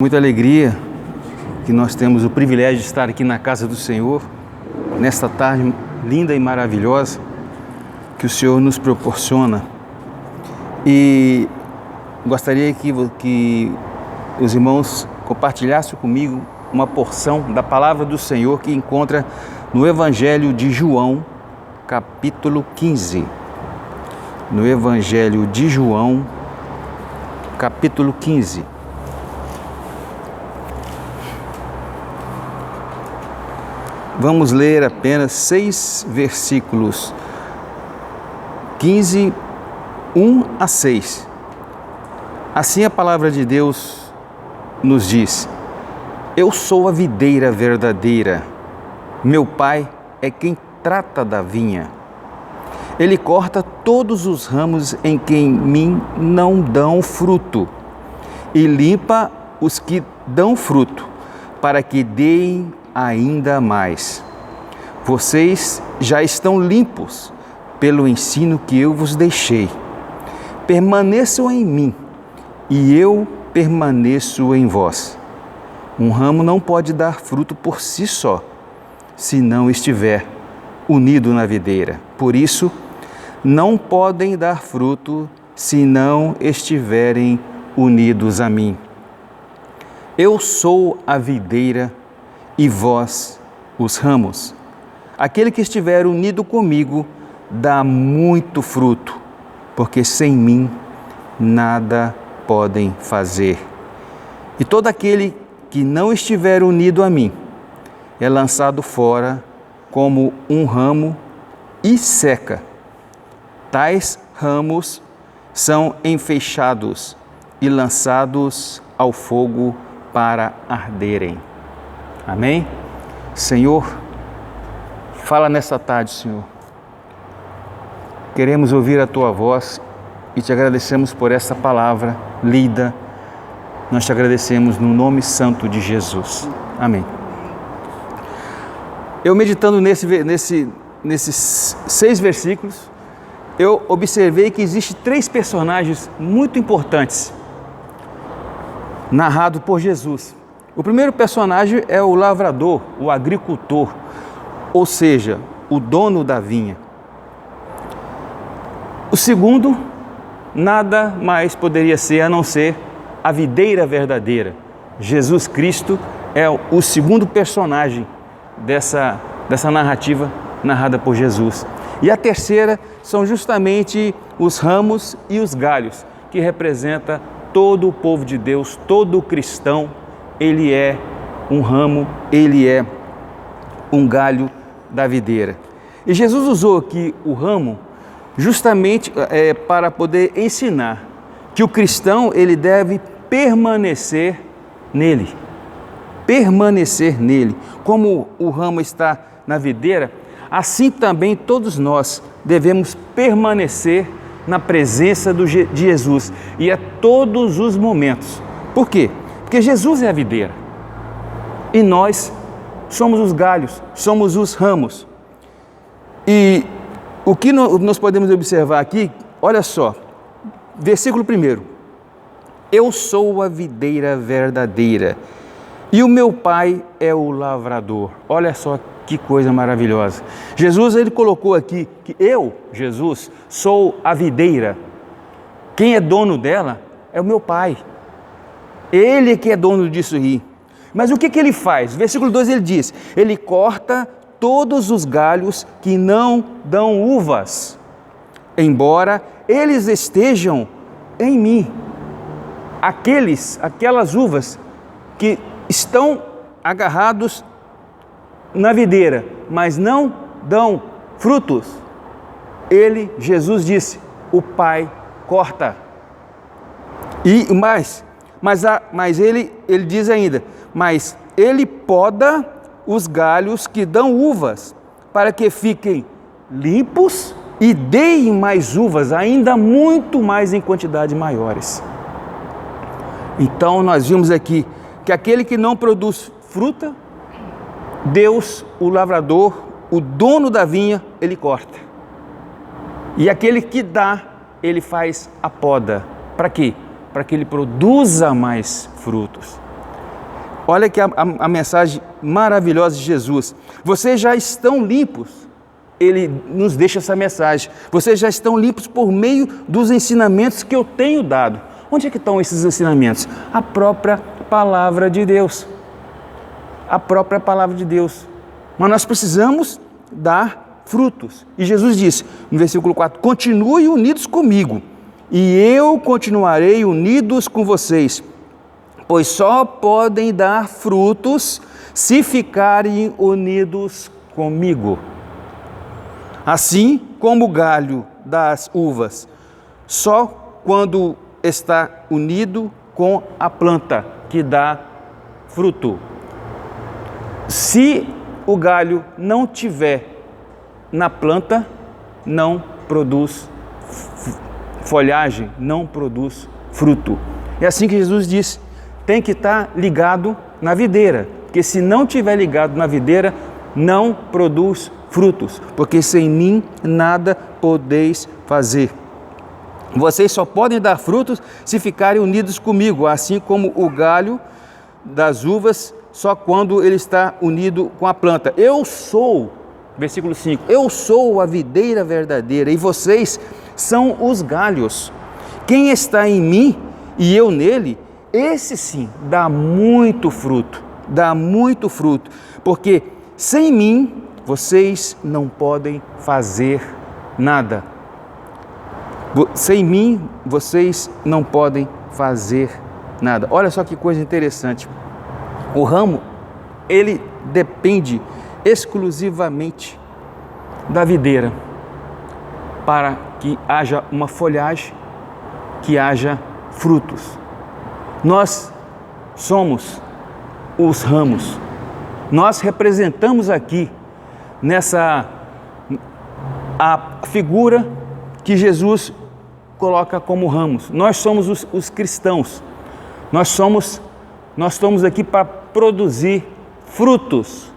Muita alegria que nós temos o privilégio de estar aqui na casa do Senhor, nesta tarde linda e maravilhosa que o Senhor nos proporciona. E gostaria que os irmãos compartilhassem comigo uma porção da palavra do Senhor que encontra no Evangelho de João, capítulo 15. No Evangelho de João, capítulo 15. Vamos ler apenas 6 versículos, 15, 1 a 6. Assim a palavra de Deus nos diz: Eu sou a videira verdadeira, meu Pai é quem trata da vinha. Ele corta todos os ramos em que em mim não dão fruto e limpa os que dão fruto, para que deem ainda mais. Vocês já estão limpos pelo ensino que eu vos deixei. Permaneçam em mim e eu permaneço em vós. Um ramo não pode dar fruto por si só, se não estiver unido na videira. Por isso, não podem dar fruto se não estiverem unidos a mim. Eu sou a videira e vós os ramos. Aquele que estiver unido comigo dá muito fruto, porque sem mim nada podem fazer. E todo aquele que não estiver unido a mim é lançado fora como um ramo e seca. Tais ramos são enfeixados e lançados ao fogo para arderem. Amém? Senhor, fala nesta tarde, Senhor. Queremos ouvir a Tua voz e te agradecemos por essa palavra lida. Nós te agradecemos no nome santo de Jesus. Amém. Eu meditando nesses 6 versículos, eu observei que existem 3 personagens muito importantes narrados por Jesus. O primeiro personagem é o lavrador, o agricultor, ou seja, o dono da vinha. O segundo, nada mais poderia ser a não ser a videira verdadeira. Jesus Cristo é o segundo personagem dessa narrativa narrada por Jesus. E a terceira são justamente os ramos e os galhos, que representa todo o povo de Deus, todo cristão. Ele é um ramo, ele é um galho da videira. E Jesus usou aqui o ramo justamente para poder ensinar que o cristão ele deve permanecer nele. Permanecer nele. Como o ramo está na videira, assim também todos nós devemos permanecer na presença de Jesus e a todos os momentos. Por quê? Porque Jesus é a videira e nós somos os galhos, somos os ramos. E o que nós podemos observar aqui, olha só, versículo 1. Eu sou a videira verdadeira e o meu Pai é o lavrador. Olha só que coisa maravilhosa. Jesus, ele colocou aqui que eu, Jesus, sou a videira. Quem é dono dela é o meu Pai. Ele que é dono disso aí. Mas o que ele faz? Versículo 2 ele diz: Ele corta todos os galhos que não dão uvas, embora eles estejam em mim. Aquelas uvas que estão agarrados na videira, mas não dão frutos. Jesus disse, o Pai corta. E mais, mas ele diz ainda, mas ele poda os galhos que dão uvas, para que fiquem limpos e deem mais uvas, ainda muito mais em quantidades maiores. Então nós vimos aqui que aquele que não produz fruta, Deus, o lavrador, o dono da vinha, ele corta. E aquele que dá, ele faz a poda. Para quê? Para que ele produza mais frutos. Olha aqui a mensagem maravilhosa de Jesus. Vocês já estão limpos. Ele nos deixa essa mensagem. Vocês já estão limpos por meio dos ensinamentos que eu tenho dado. Onde é que estão esses ensinamentos? A própria palavra de Deus. A própria palavra de Deus. Mas nós precisamos dar frutos. E Jesus disse, no versículo 4, continue unidos comigo, e eu continuarei unidos com vocês, pois só podem dar frutos se ficarem unidos comigo. Assim como o galho das uvas, só quando está unido com a planta que dá fruto. Se o galho não tiver na planta, não produz folhagem, não produz fruto. É assim que Jesus disse, tem que estar ligado na videira, porque se não estiver ligado na videira, não produz frutos, porque sem mim nada podeis fazer. Vocês só podem dar frutos se ficarem unidos comigo, assim como o galho das uvas, só quando ele está unido com a planta. Eu sou, versículo 5, eu sou a videira verdadeira e vocês são os galhos. Quem está em mim e eu nele, esse sim dá muito fruto, porque sem mim vocês não podem fazer nada. Sem mim vocês não podem fazer nada. Olha só que coisa interessante. O ramo, ele depende exclusivamente da videira para que haja uma folhagem, que haja frutos. Nós somos os ramos. Nós representamos aqui a figura que Jesus coloca como ramos. Nós somos os cristãos. Nós estamos aqui para produzir frutos.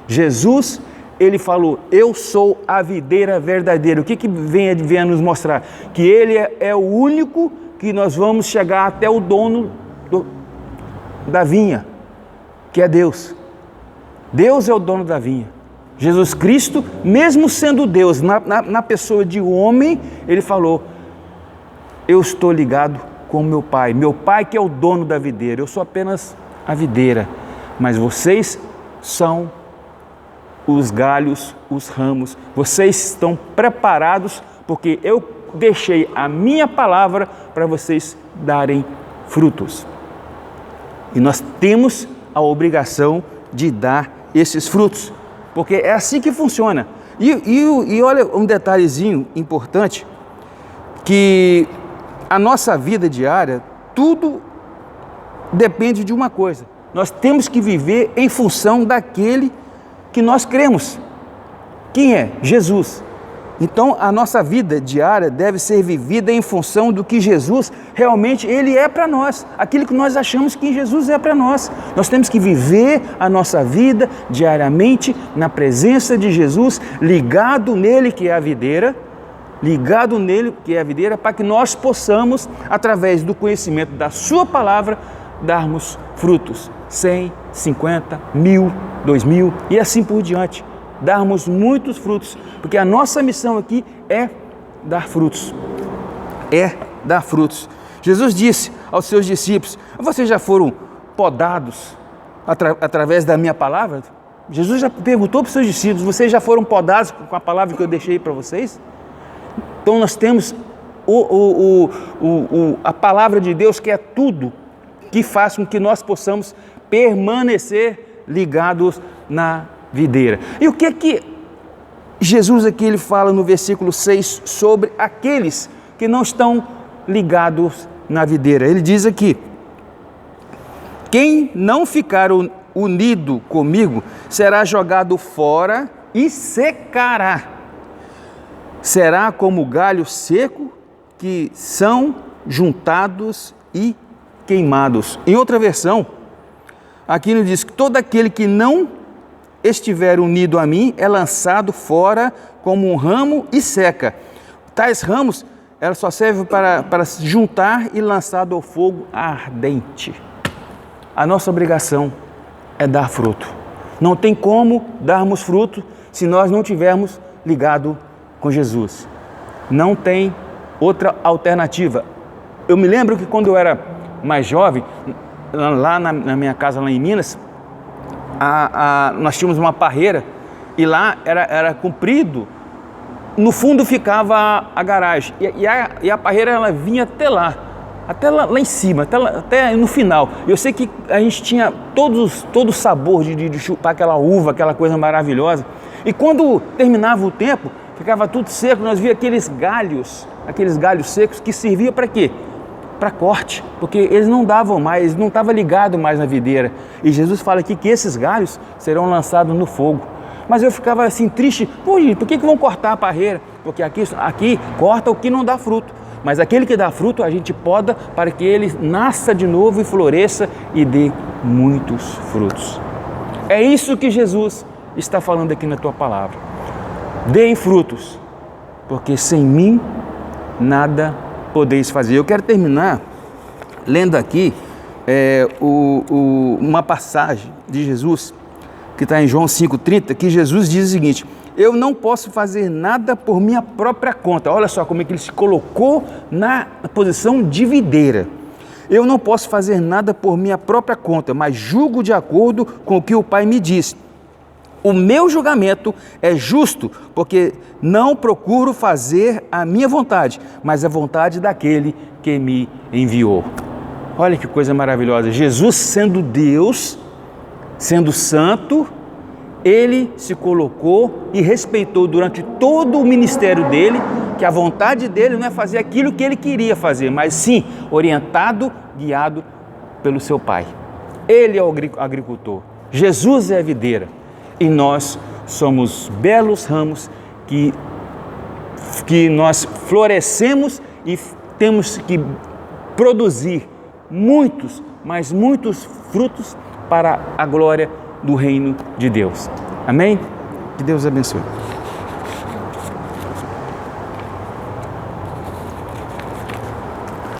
Jesus, ele falou, eu sou a videira verdadeira. O que vem a nos mostrar? Que ele é o único que nós vamos chegar até o dono da vinha, que é Deus. Deus é o dono da vinha. Jesus Cristo, mesmo sendo Deus, na pessoa de homem, ele falou, eu estou ligado com meu pai que é o dono da videira, eu sou apenas a videira, mas vocês são os galhos, os ramos, vocês estão preparados, porque eu deixei a minha palavra para vocês darem frutos. E nós temos a obrigação de dar esses frutos, porque é assim que funciona. E olha um detalhezinho importante, que a nossa vida diária, tudo depende de uma coisa. Nós temos que viver em função daquele que nós cremos. Quem é? Jesus. Então, a nossa vida diária deve ser vivida em função do que Jesus realmente ele é para nós, aquilo que nós achamos que Jesus é para nós. Nós temos que viver a nossa vida diariamente na presença de Jesus, ligado nele que é a videira, para que nós possamos, através do conhecimento da sua palavra, darmos frutos, 100, 50, 1000, 2000 e assim por diante. Darmos muitos frutos, porque a nossa missão aqui é dar frutos. Jesus disse aos seus discípulos, vocês já foram podados através da minha palavra? Jesus já perguntou para os seus discípulos, vocês já foram podados com a palavra que eu deixei para vocês? Então nós temos a palavra de Deus, que é tudo que faz com que nós possamos permanecer ligados na videira. E o que Jesus aqui ele fala no versículo 6 sobre aqueles que não estão ligados na videira? Ele diz aqui, quem não ficar unido comigo será jogado fora e secará. Será como galho seco que são juntados e queimados. Em outra versão, aqui nos diz que todo aquele que não estiver unido a mim é lançado fora como um ramo e seca. Tais ramos, elas só servem para se juntar e lançado ao fogo ardente. a nossa obrigação é dar fruto. Não tem como darmos fruto se nós não tivermos ligado com Jesus. Não tem outra alternativa. Eu me lembro que quando eu era mais jovem, lá na minha casa, lá em Minas, nós tínhamos uma parreira e lá era comprido. No fundo ficava a garagem e a parreira ela vinha até lá em cima, até no final. Eu sei que a gente tinha todo o sabor de chupar aquela uva, aquela coisa maravilhosa. E quando terminava o tempo, ficava tudo seco, nós víamos aqueles galhos secos que serviam para quê? Para corte, porque eles não davam mais, eles não estavam ligados mais na videira. E Jesus fala aqui que esses galhos serão lançados no fogo. Mas eu ficava assim triste, por que vão cortar a parreira? Porque aqui corta o que não dá fruto. Mas aquele que dá fruto a gente poda para que ele nasça de novo e floresça e dê muitos frutos. É isso que Jesus está falando aqui na tua palavra. Deem frutos, porque sem mim nada podeis fazer. Eu quero terminar lendo aqui uma passagem de Jesus que está em João 5,30, que Jesus diz o seguinte: eu não posso fazer nada por minha própria conta. Olha só como é que ele se colocou na posição de videira. Eu não posso fazer nada por minha própria conta, mas julgo de acordo com o que o Pai me diz. O meu julgamento é justo, porque não procuro fazer a minha vontade, mas a vontade daquele que me enviou. Olha que coisa maravilhosa. Jesus, sendo Deus, sendo santo, ele se colocou e respeitou durante todo o ministério dele, que a vontade dele não é fazer aquilo que ele queria fazer, mas sim orientado, guiado pelo seu Pai. Ele é o agricultor, Jesus é a videira e nós somos belos ramos que nós florescemos e temos que produzir muitos, mas muitos frutos para a glória do reino de Deus. Amém? Que Deus abençoe.